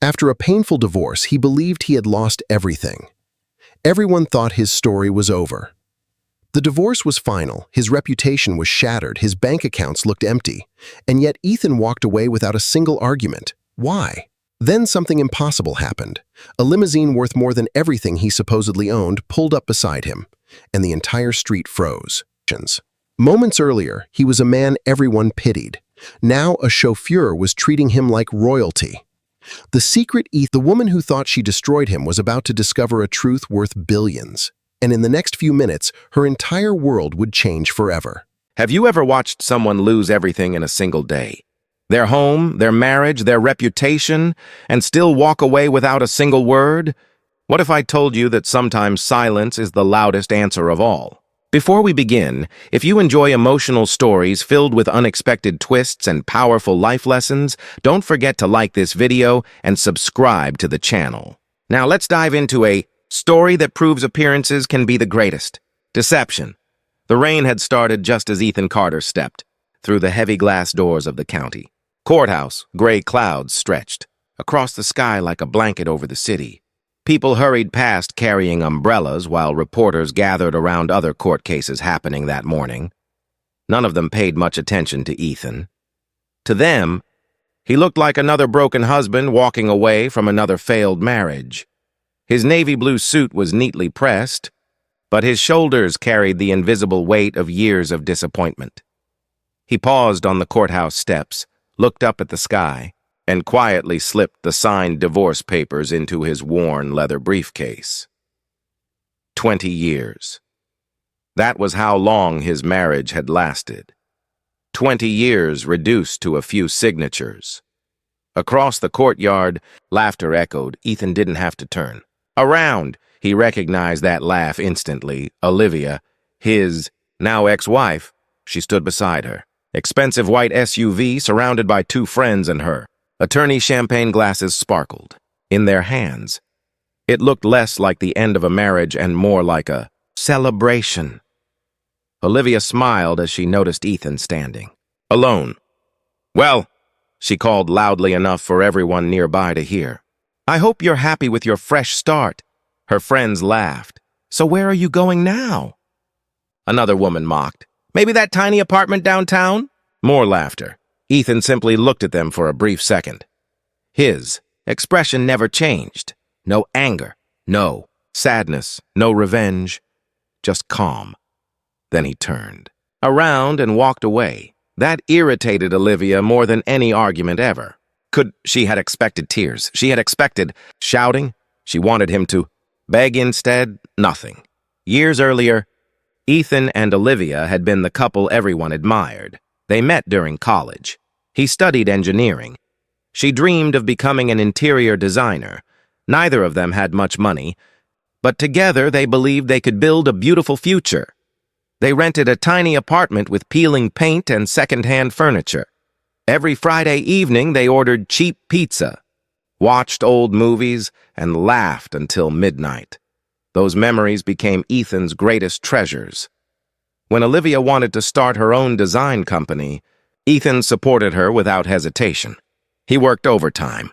After a painful divorce, he believed he had lost everything. Everyone thought his story was over. The divorce was final, his reputation was shattered, his bank accounts looked empty, and yet Ethan walked away without a single argument. Why? Then something impossible happened. A limousine worth more than everything he supposedly owned pulled up beside him, and the entire street froze. Moments earlier, he was a man everyone pitied. Now a chauffeur was treating him like royalty. The woman who thought she destroyed him was about to discover a truth worth billions. And in the next few minutes, her entire world would change forever. Have you ever watched someone lose everything in a single day? Their home, their marriage, their reputation, and still walk away without a single word? What if I told you that sometimes silence is the loudest answer of all? Before we begin, if you enjoy emotional stories filled with unexpected twists and powerful life lessons, don't forget to like this video and subscribe to the channel. Now let's dive into a story that proves appearances can be the greatest. Deception. The rain had started just as Ethan Carter stepped through the heavy glass doors of the county. Courthouse, gray clouds stretched across the sky like a blanket over the city. People hurried past carrying umbrellas while reporters gathered around other court cases happening that morning. None of them paid much attention to Ethan. To them, he looked like another broken husband walking away from another failed marriage. His navy blue suit was neatly pressed, but his shoulders carried the invisible weight of years of disappointment. He paused on the courthouse steps, looked up at the sky, and quietly slipped the signed divorce papers into his worn leather briefcase. 20 years. That was how long his marriage had lasted. 20 years reduced to a few signatures. Across the courtyard, laughter echoed. Ethan didn't have to turn around. He recognized that laugh instantly. Olivia, his now ex-wife, she stood beside her. Expensive white SUV surrounded by two friends and her. Attorney champagne glasses sparkled in their hands. It looked less like the end of a marriage and more like a celebration. Olivia smiled as she noticed Ethan standing, alone. "Well," she called loudly enough for everyone nearby to hear. "I hope you're happy with your fresh start." Her friends laughed. "So where are you going now?" Another woman mocked. "Maybe that tiny apartment downtown?" More laughter. Ethan simply looked at them for a brief second. His expression never changed. No anger, no sadness, no revenge, just calm. Then he turned around and walked away. That irritated Olivia more than any argument ever. She had expected tears. She had expected shouting. She wanted him to beg instead. Nothing. Years earlier, Ethan and Olivia had been the couple everyone admired. They met during college. He studied engineering. She dreamed of becoming an interior designer. Neither of them had much money, but together they believed they could build a beautiful future. They rented a tiny apartment with peeling paint and second-hand furniture. Every Friday evening they ordered cheap pizza, watched old movies, and laughed until midnight. Those memories became Ethan's greatest treasures. When Olivia wanted to start her own design company, Ethan supported her without hesitation. He worked overtime,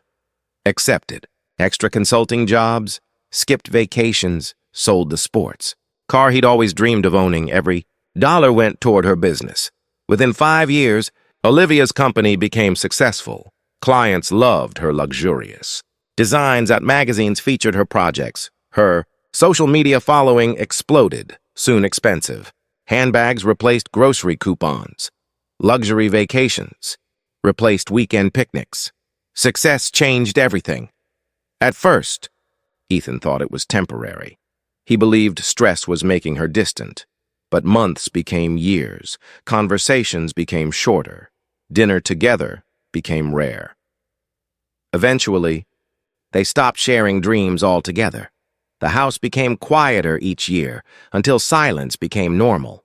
accepted extra consulting jobs, skipped vacations, sold the sports car he'd always dreamed of owning. Every dollar went toward her business. Within 5 years, Olivia's company became successful. Clients loved her luxurious designs at magazines featured her projects. Her social media following exploded, soon expensive. Handbags replaced grocery coupons. Luxury vacations replaced weekend picnics. Success changed everything. At first, Ethan thought it was temporary. He believed stress was making her distant. But months became years. Conversations became shorter. Dinner together became rare. Eventually, they stopped sharing dreams altogether. The house became quieter each year until silence became normal.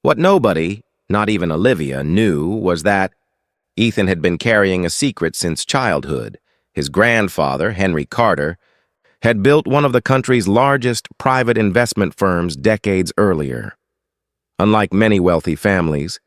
What nobody, not even Olivia, knew was that Ethan had been carrying a secret since childhood. His grandfather, Henry Carter, had built one of the country's largest private investment firms decades earlier. Unlike many wealthy families,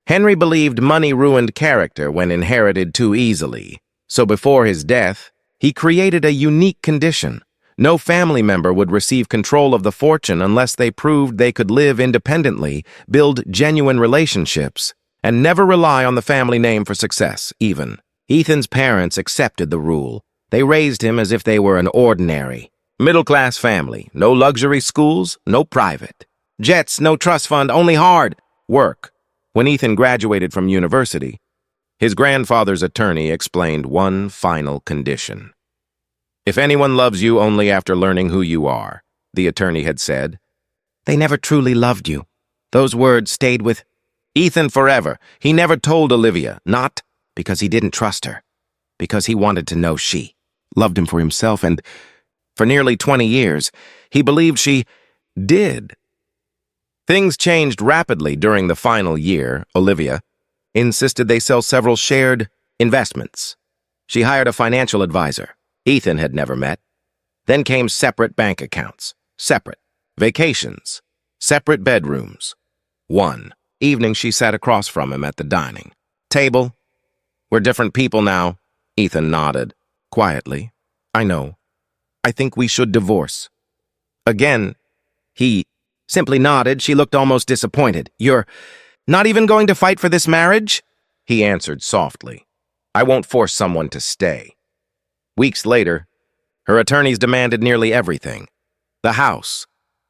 Henry believed money ruined character when inherited too easily. So before his death, He created a unique condition. No family member would receive control of the fortune unless they proved they could live independently, build genuine relationships, and never rely on the family name for success, even. Ethan's parents accepted the rule. They raised him as if they were an ordinary, middle-class family. No luxury schools, no private. Jets, no trust fund, only hard work. When Ethan graduated from university, his grandfather's attorney explained one final condition. "If anyone loves you only after learning who you are," the attorney had said, "they never truly loved you." Those words stayed with Ethan forever. He never told Olivia, not because he didn't trust her, because he wanted to know she loved him for himself, and for nearly 20 years, he believed she did. Things changed rapidly during the final year. Olivia insisted they sell several shared investments. She hired a financial advisor Ethan had never met. Then came separate bank accounts, separate vacations, separate bedrooms. One evening she sat across from him at the dining table. "We're different people now." Ethan nodded, quietly. "I know. I think we should divorce." Again, he simply nodded. She looked almost disappointed. "You're not even going to fight for this marriage?" He answered softly. "I won't force someone to stay." Weeks later, her attorneys demanded nearly everything. The house,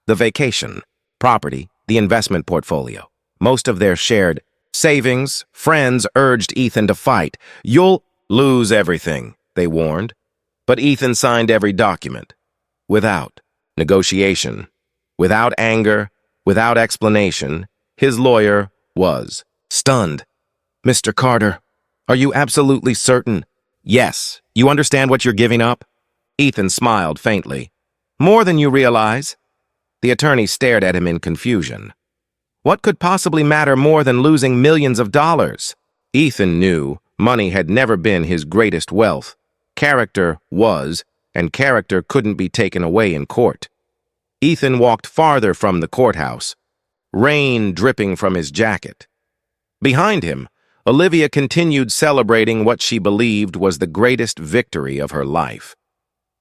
the vacation, property, the investment portfolio. Most of their shared savings. Friends urged Ethan to fight. "You'll lose everything," they warned. But Ethan signed every document. Without negotiation, without anger, without explanation. His lawyer was stunned. "Mr. Carter, are you absolutely certain?" "Yes. You understand what you're giving up?" Ethan smiled faintly. "More than you realize." The attorney stared at him in confusion. What could possibly matter more than losing millions of dollars? Ethan knew money had never been his greatest wealth. Character was, and character couldn't be taken away in court. Ethan walked farther from the courthouse, rain dripping from his jacket. Behind him, Olivia continued celebrating what she believed was the greatest victory of her life.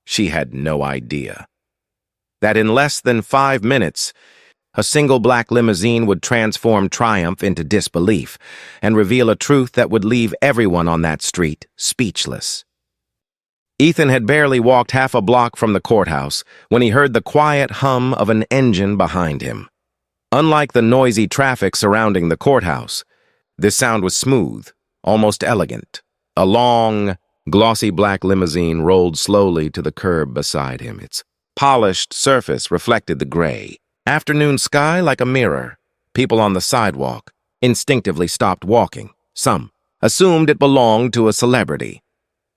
She had no idea that in less than 5 minutes, a single black limousine would transform triumph into disbelief and reveal a truth that would leave everyone on that street speechless. Ethan had barely walked half a block from the courthouse when he heard the quiet hum of an engine behind him. Unlike the noisy traffic surrounding the courthouse, this sound was smooth, almost elegant. A long, glossy black limousine rolled slowly to the curb beside him. Its polished surface reflected the gray afternoon sky like a mirror. People on the sidewalk instinctively stopped walking. Some assumed it belonged to a celebrity.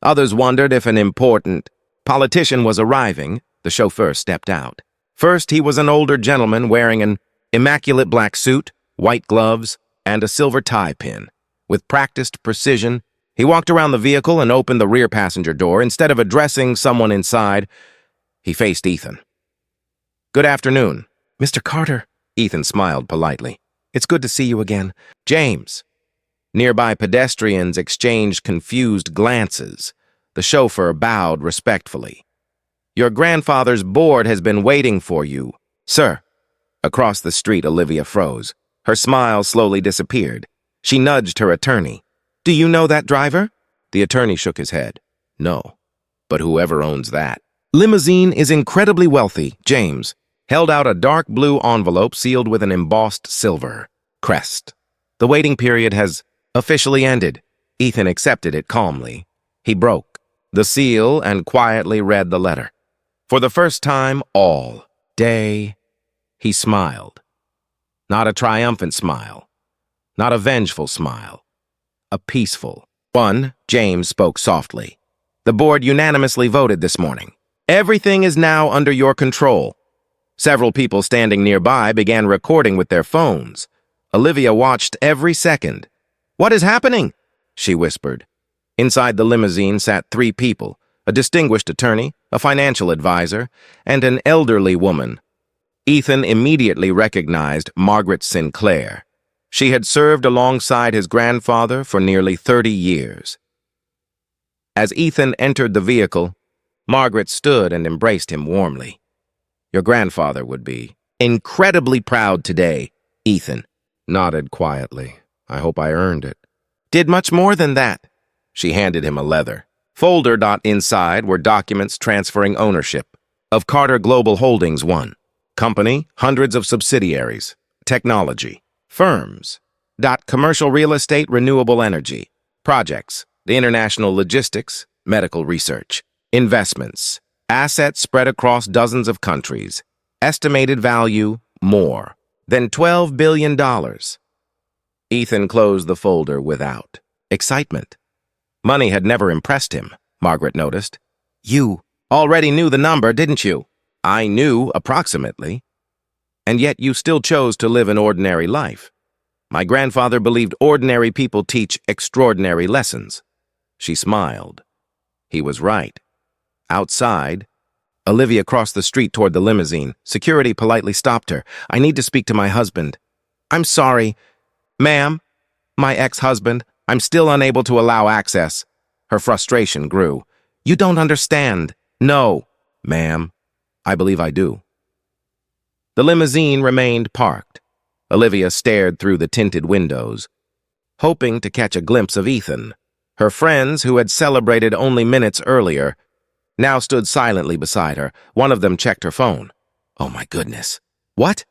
Others wondered if an important politician was arriving. The chauffeur stepped out. First, he was an older gentleman wearing an immaculate black suit, white gloves, and a silver tie pin. With practiced precision, he walked around the vehicle and opened the rear passenger door. Instead of addressing someone inside, he faced Ethan. "Good afternoon." "Mr. Carter," Ethan smiled politely. "It's good to see you again." "James." Nearby pedestrians exchanged confused glances. The chauffeur bowed respectfully. "Your grandfather's board has been waiting for you, sir." Across the street, Olivia froze. Her smile slowly disappeared. She nudged her attorney. "Do you know that driver?" The attorney shook his head. "No, but whoever owns that limousine is incredibly wealthy." James held out a dark blue envelope sealed with an embossed silver crest. "The waiting period has officially ended." Ethan accepted it calmly. He broke the seal and quietly read the letter. For the first time all day, he smiled. Not a triumphant smile, not a vengeful smile, a peaceful one. James spoke softly. "The board unanimously voted this morning. Everything is now under your control." Several people standing nearby began recording with their phones. Olivia watched every second. "What is happening?" she whispered. Inside the limousine sat 3 people, a distinguished attorney, a financial advisor, and an elderly woman. Ethan immediately recognized Margaret Sinclair. She had served alongside his grandfather for nearly 30 years. As Ethan entered the vehicle, Margaret stood and embraced him warmly. Your grandfather would be incredibly proud today, Ethan nodded quietly. I hope I earned it. Did much more than that. She handed him a leather folder. Inside were documents transferring ownership of Carter Global Holdings 1. Company, hundreds of subsidiaries. Technology, firms. Commercial real estate, renewable energy. Projects, the international logistics, medical research. Investments, assets spread across dozens of countries. Estimated value, more than $12 billion. Ethan closed the folder without excitement. Money had never impressed him, Margaret noticed. You already knew the number, didn't you? I knew approximately. And yet you still chose to live an ordinary life. My grandfather believed ordinary people teach extraordinary lessons. She smiled. He was right. Outside, Olivia crossed the street toward the limousine. Security politely stopped her. I need to speak to my husband. I'm sorry. Ma'am, my ex-husband, I'm still unable to allow access. Her frustration grew. You don't understand. No, ma'am. I believe I do. The limousine remained parked. Olivia stared through the tinted windows, hoping to catch a glimpse of Ethan. Her friends, who had celebrated only minutes earlier, now stood silently beside her. One of them checked her phone. Oh my goodness. What?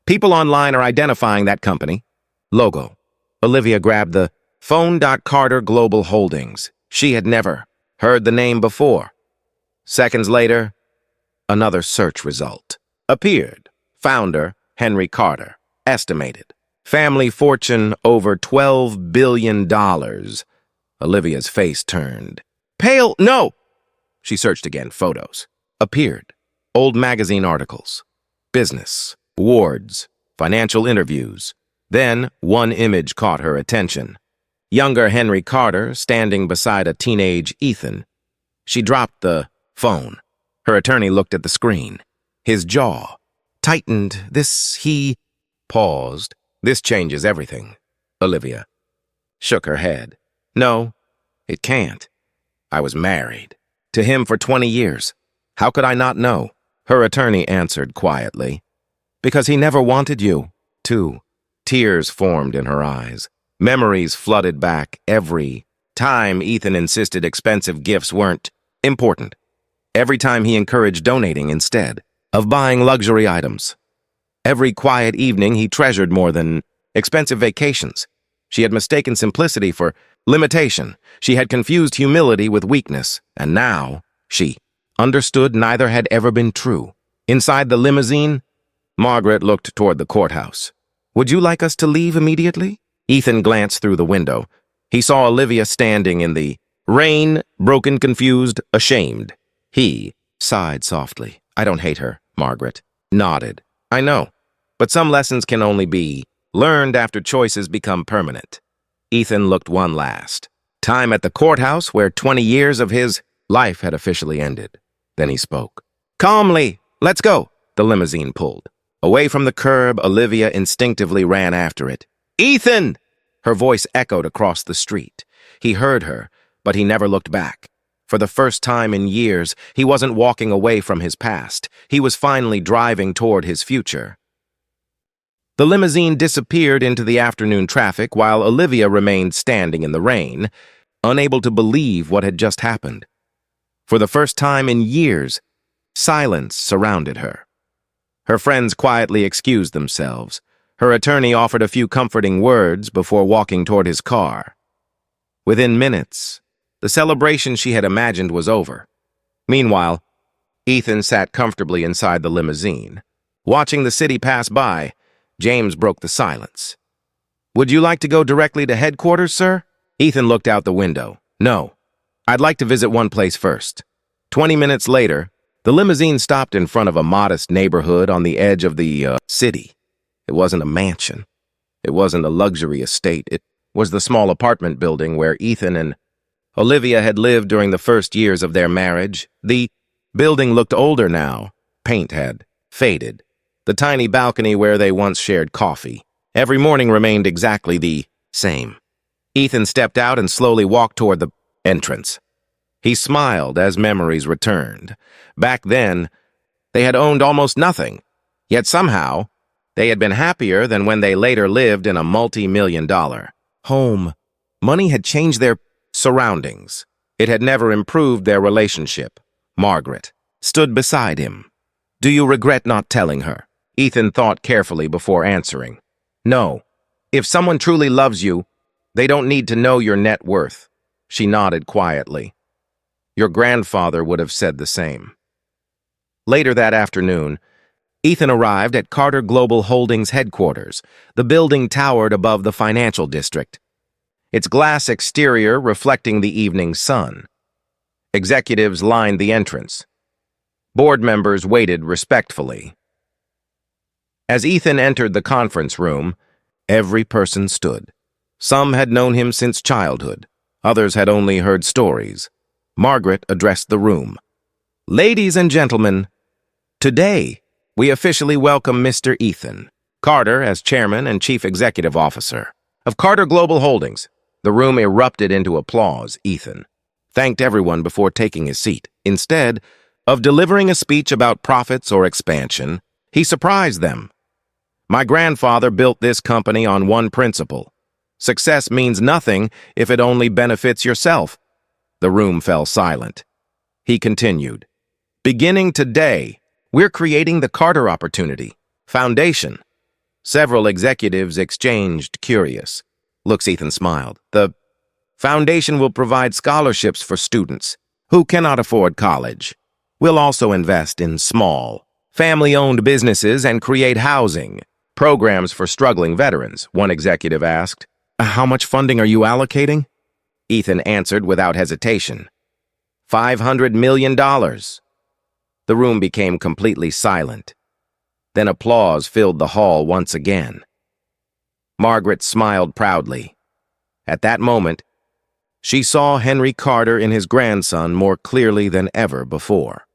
People online are identifying that company. Logo. Olivia grabbed the phone. Carter Global Holdings. She had never heard the name before. Seconds later, another search result appeared. Founder, Henry Carter. Estimated. Family fortune over $12 billion. Olivia's face turned. Pale, no! She searched again. Photos appeared. Old magazine articles. Business. Awards. Financial interviews. Then, one image caught her attention. Younger Henry Carter standing beside a teenage Ethan. She dropped the phone. Her attorney looked at the screen. His jaw tightened. He paused. This changes everything. Olivia shook her head. No, it can't. I was married to him for 20 years. How could I not know? Her attorney answered quietly. Because he never wanted you to. Tears formed in her eyes. Memories flooded back. Every time Ethan insisted expensive gifts weren't important. Every time he encouraged donating instead of buying luxury items. Every quiet evening he treasured more than expensive vacations. She had mistaken simplicity for limitation. She had confused humility with weakness. And now, she understood neither had ever been true. Inside the limousine, Margaret looked toward the courthouse. Would you like us to leave immediately? Ethan glanced through the window. He saw Olivia standing in the rain, broken, confused, ashamed. He sighed softly. I don't hate her, Margaret nodded. I know, but some lessons can only be learned after choices become permanent. Ethan looked one last time at the courthouse where 20 years of his life had officially ended. Then he spoke. Calmly, let's go. The limousine pulled. Away from the curb, Olivia instinctively ran after it. Ethan! Her voice echoed across the street. He heard her, but he never looked back. For the first time in years, he wasn't walking away from his past. He was finally driving toward his future. The limousine disappeared into the afternoon traffic while Olivia remained standing in the rain, unable to believe what had just happened. For the first time in years, silence surrounded her. Her friends quietly excused themselves. Her attorney offered a few comforting words before walking toward his car. Within minutes, the celebration she had imagined was over. Meanwhile, Ethan sat comfortably inside the limousine. Watching the city pass by, James broke the silence. Would you like to go directly to headquarters, sir? Ethan looked out the window. No, I'd like to visit one place first. 20 minutes later, the limousine stopped in front of a modest neighborhood on the edge of the city. It wasn't a mansion. It wasn't a luxury estate. It was the small apartment building where Ethan and Olivia had lived during the first years of their marriage. The building looked older now. Paint had faded. The tiny balcony where they once shared coffee every morning remained exactly the same. Ethan stepped out and slowly walked toward the entrance. He smiled as memories returned. Back then, they had owned almost nothing, yet somehow, they had been happier than when they later lived in a multi-million-dollar home. Money had changed their surroundings. It had never improved their relationship. Margaret stood beside him. "Do you regret not telling her?" Ethan thought carefully before answering. "No. If someone truly loves you, they don't need to know your net worth." She nodded quietly. "Your grandfather would have said the same." Later that afternoon, Ethan arrived at Carter Global Holdings headquarters. The building towered above the financial district, its glass exterior reflecting the evening sun. Executives lined the entrance. Board members waited respectfully. As Ethan entered the conference room, every person stood. Some had known him since childhood. Others had only heard stories. Margaret addressed the room. "Ladies and gentlemen, today we officially welcome Mr. Ethan Carter as Chairman and Chief Executive Officer of Carter Global Holdings." The room erupted into applause. Ethan thanked everyone before taking his seat. Instead of delivering a speech about profits or expansion, he surprised them. "My grandfather built this company on one principle. Success means nothing if it only benefits yourself." The room fell silent. He continued, "Beginning today, we're creating the Carter Opportunity Foundation." Several executives exchanged curious looks. Ethan smiled. "The foundation will provide scholarships for students who cannot afford college. We'll also invest in small, family-owned businesses and create housing programs for struggling veterans," one executive asked. "How much funding are you allocating?" Ethan answered without hesitation. $500 million. The room became completely silent. Then applause filled the hall once again. Margaret smiled proudly. At that moment, she saw Henry Carter in his grandson more clearly than ever before.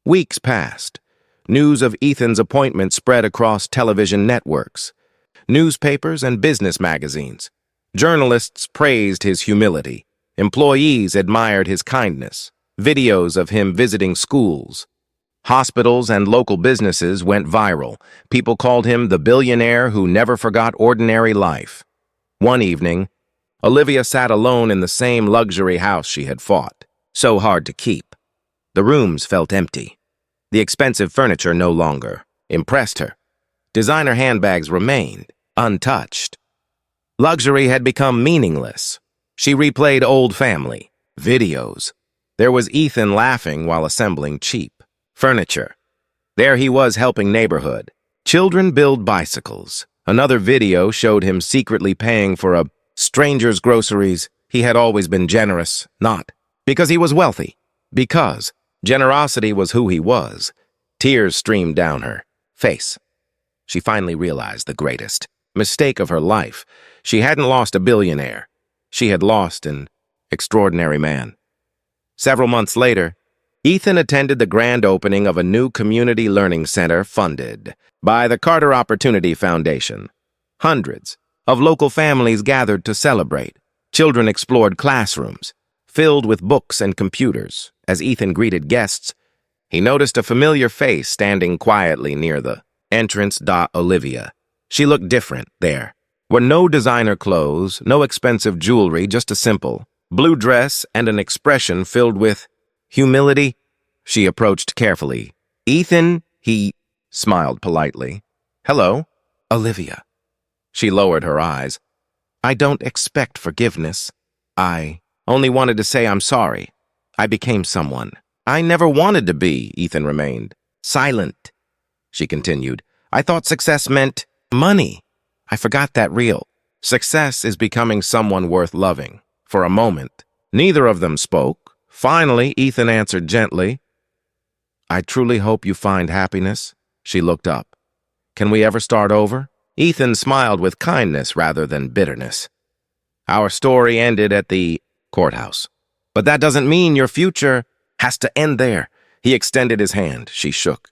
Weeks passed. News of Ethan's appointment spread across television networks, newspapers, and business magazines. Journalists praised his humility. Employees admired his kindness. Videos of him visiting schools, hospitals, and local businesses went viral. People called him the billionaire who never forgot ordinary life. One evening, Olivia sat alone in the same luxury house she had fought so hard to keep. The rooms felt empty. The expensive furniture no longer impressed her. Designer handbags remained untouched. Luxury had become meaningless. She replayed old family videos. There was Ethan laughing while assembling cheap furniture. There he was helping neighborhood children build bicycles. Another video showed him secretly paying for a stranger's groceries. He had always been generous, not because he was wealthy, because generosity was who he was. Tears streamed down her face. She finally realized the greatest mistake of her life. She hadn't lost a billionaire. She had lost an extraordinary man. Several months later, Ethan attended the grand opening of a new community learning center funded by the Carter Opportunity Foundation. Hundreds of local families gathered to celebrate. Children explored classrooms, filled with books and computers. As Ethan greeted guests, he noticed a familiar face standing quietly near the entrance. Olivia. She looked different there. Were no designer clothes, no expensive jewelry, just a simple blue dress and an expression filled with humility. She approached carefully. "Ethan," he smiled politely. "Hello, Olivia." She lowered her eyes. "I don't expect forgiveness. I only wanted to say I'm sorry. I became someone I never wanted to be." Ethan remained silent. She continued, "I thought success meant money. I forgot that real success is becoming someone worth loving." For a moment, neither of them spoke. Finally, Ethan answered gently, "I truly hope you find happiness." She looked up. "Can we ever start over?" Ethan smiled with kindness rather than bitterness. "Our story ended at the courthouse. But that doesn't mean your future has to end there." He extended his hand. She shook.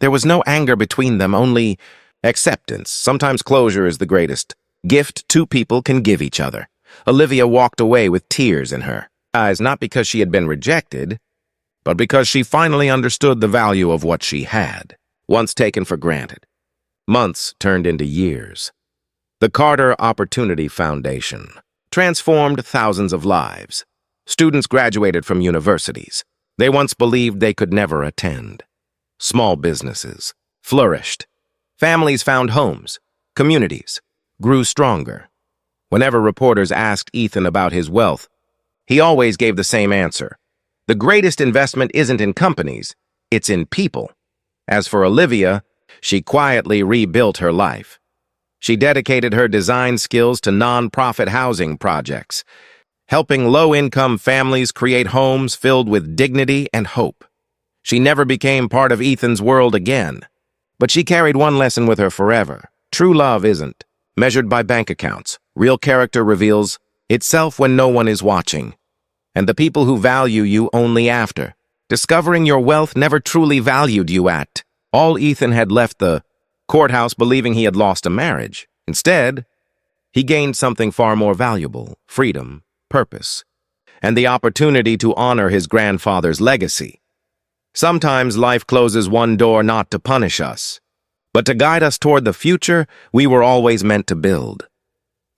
There was no anger between them, only acceptance. Sometimes closure is the greatest gift two people can give each other. Olivia walked away with tears in her Not because she had been rejected, but because she finally understood the value of what she had, once taken for granted. Months turned into years. The Carter Opportunity Foundation transformed thousands of lives. Students graduated from universities they once believed they could never attend. Small businesses flourished. Families found homes. Communities grew stronger. Whenever reporters asked Ethan about his wealth, he always gave the same answer. The greatest investment isn't in companies, it's in people. As for Olivia, she quietly rebuilt her life. She dedicated her design skills to non-profit housing projects, helping low-income families create homes filled with dignity and hope. She never became part of Ethan's world again, but she carried one lesson with her forever. True love isn't measured by bank accounts. Real character reveals itself when no one is watching, and the people who value you only after. Discovering your wealth never truly valued you at all. Ethan had left the courthouse believing he had lost a marriage. Instead, he gained something far more valuable: freedom, purpose, and the opportunity to honor his grandfather's legacy. Sometimes life closes one door not to punish us, but to guide us toward the future we were always meant to build.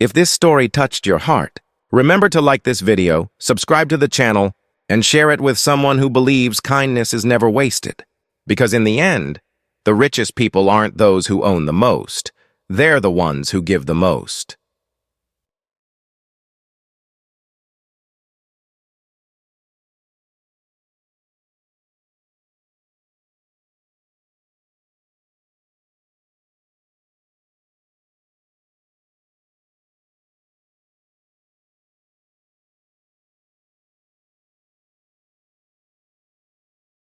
If this story touched your heart, remember to like this video, subscribe to the channel, and share it with someone who believes kindness is never wasted. Because in the end, the richest people aren't those who own the most. They're the ones who give the most.